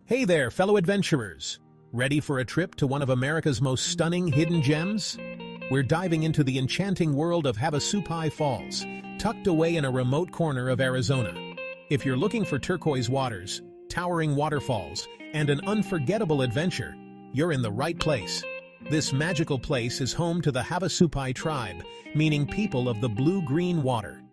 Hey there, fellow adventurers! Ready for a trip to one of America's most stunning hidden gems? We're diving into the enchanting world of Havasupai Falls, tucked away in a remote corner of Arizona. If you're looking for turquoise waters, towering waterfalls, and an unforgettable adventure, you're in the right place. This magical place is home to the Havasupai tribe, meaning people of the blue-green water.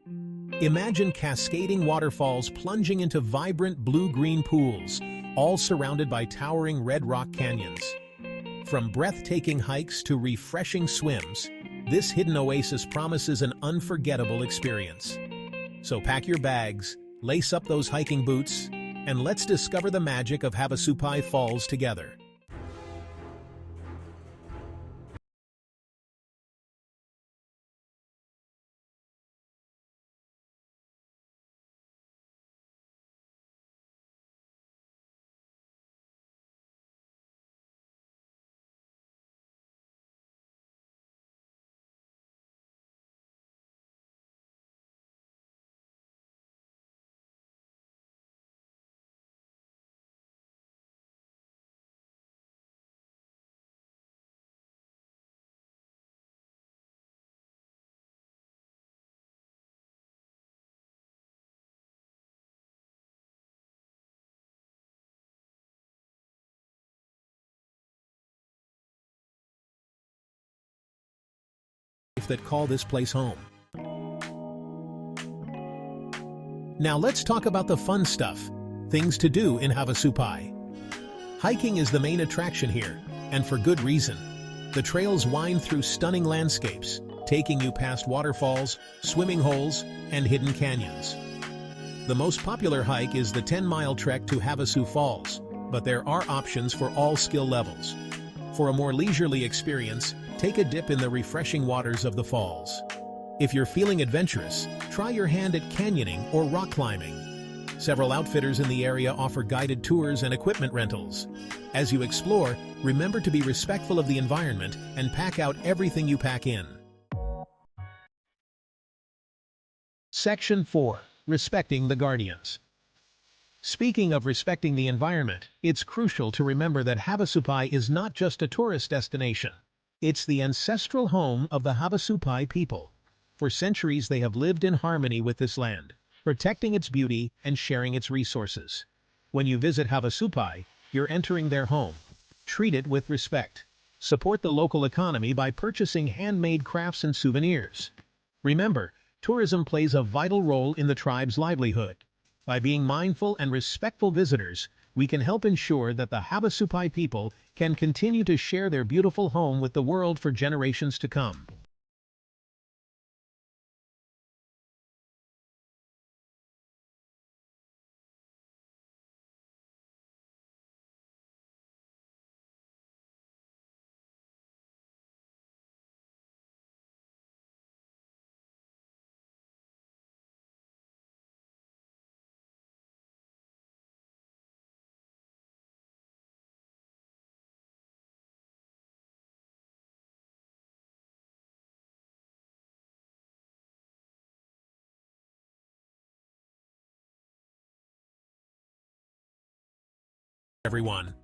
Imagine cascading waterfalls plunging into vibrant blue-green pools, all surrounded by towering red rock canyons. From breathtaking hikes to refreshing swims, this hidden oasis promises an unforgettable experience. So pack your bags, lace up those hiking boots, and let's discover the magic of Havasupai Falls together. That call this place home. Now let's talk about the fun stuff, things to do in Havasupai. Hiking is the main attraction here, and for good reason. The trails wind through stunning landscapes, taking you past waterfalls, swimming holes, and hidden canyons. The most popular hike is the 10-mile trek to Havasu Falls, but there are options for all skill levels. For a more leisurely experience, take a dip in the refreshing waters of the falls. If you're feeling adventurous, try your hand at canyoning or rock climbing. Several outfitters in the area offer guided tours and equipment rentals. As you explore, remember to be respectful of the environment and pack out everything you pack in. Section 4. Respecting the Guardians. Speaking of respecting the environment, it's crucial to remember that Havasupai is not just a tourist destination. It's the ancestral home of the Havasupai people. For centuries they have lived in harmony with this land, protecting its beauty and sharing its resources. When you visit Havasupai, you're entering their home. Treat it with respect. Support the local economy by purchasing handmade crafts and souvenirs. Remember, tourism plays a vital role in the tribe's livelihood. By being mindful and respectful visitors, we can help ensure that the Havasupai people can continue to share their beautiful home with the world for generations to come. Everyone.